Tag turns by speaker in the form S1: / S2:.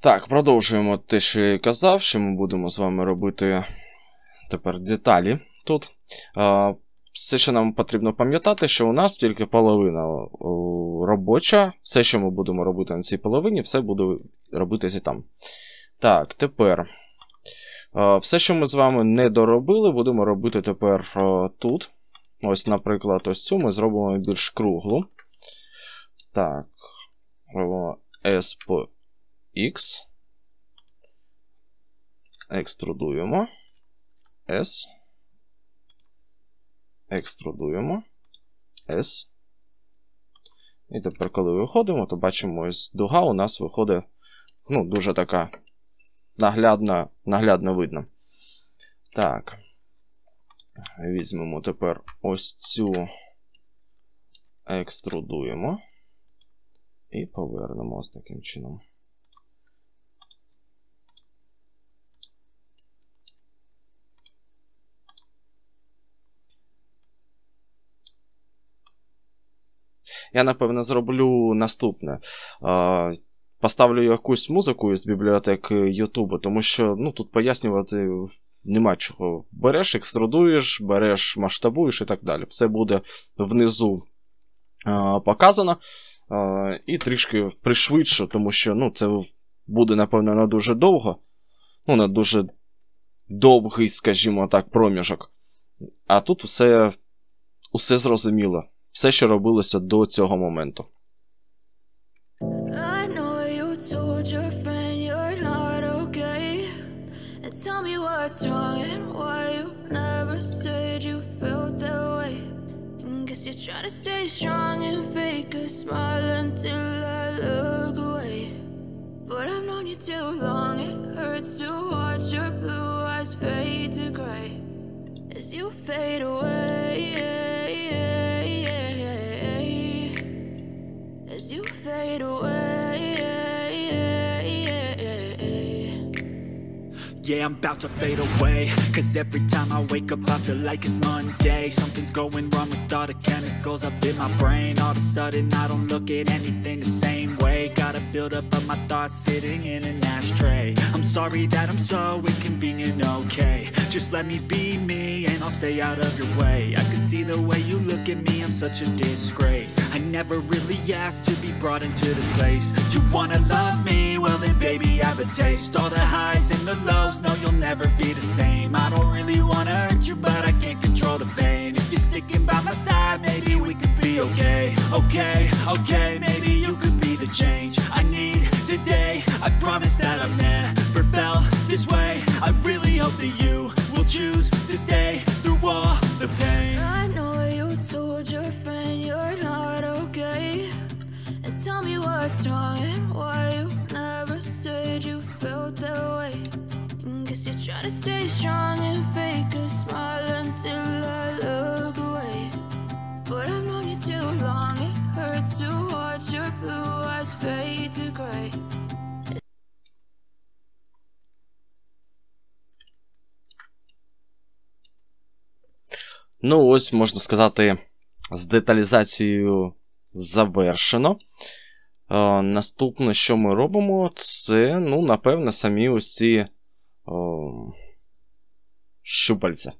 S1: Так, продовжуємо те, що я і казав, що ми будемо з вами робити тепер деталі тут. Все, що нам потрібно пам'ятати, що у нас тільки половина робоча. Все, що ми будемо робити на цій половині, все буде робитися там. Так, тепер все, що ми з вами не доробили, будемо робити тепер тут. Ось, наприклад, ось цю ми зробимо більш круглу. Так, робимо S по X. Екструдуємо. S. Екструдуємо. S. І тепер, коли виходимо, то бачимо, ось дуга у нас виходить, ну, дуже така наглядно видно. Так. Візьмемо тепер ось цю, екструдуємо. І повернемо ось таким чином. Я, напевно, зроблю наступне. Поставлю якусь музику із бібліотеки Ютубу, тому що, ну, тут пояснювати нема чого. Береш, екструдуєш, береш, масштабуєш і так далі. Все буде внизу показано. І трішки пришвидшу, тому що, ну, це буде, напевно, на дуже довго. Ну, на дуже довгий, скажімо так, проміжок. А тут усе зрозуміло. Все, що робилося до цього моменту.
S2: You're trying to stay strong and fake a smile until I look away. But I've known you too long, it hurts to watch your blue eyes fade to gray as you fade away, as you fade away.
S3: Yeah, I'm about to fade away, cause every time I wake up I feel like it's Monday. Something's going wrong with all the chemicals up in my brain. All of a sudden I don't look at anything the same way. Gotta build up of my thoughts sitting in an ashtray. I'm sorry that I'm so inconvenient, okay. Just let me be me and I'll stay out of your way. I can see the way you look at me, I'm such a disgrace. I never really asked to be brought into this place. You wanna love me? Well then baby I have a taste. All the highs and the lows, no, you'll never be the same. I don't really wanna hurt you, but I can't control the pain. If you're sticking by my side, maybe we could be okay. Okay, maybe you could be the change I need today. I promise that I've never felt this way. I really hope that you will choose to stay through all the pain.
S2: I know you told your friend you're not okay, and tell me what's wrong and why you never said you felt that way. Guess you're trying to stay strong and fake a smile until I look away. But I've known you too long, it hurts to watch your blue eyes fade to gray.
S1: Ну, ось, можна сказати, з деталізацією завершено. Наступне, що ми робимо, це, ну, напевно, самі ось ці щупальця.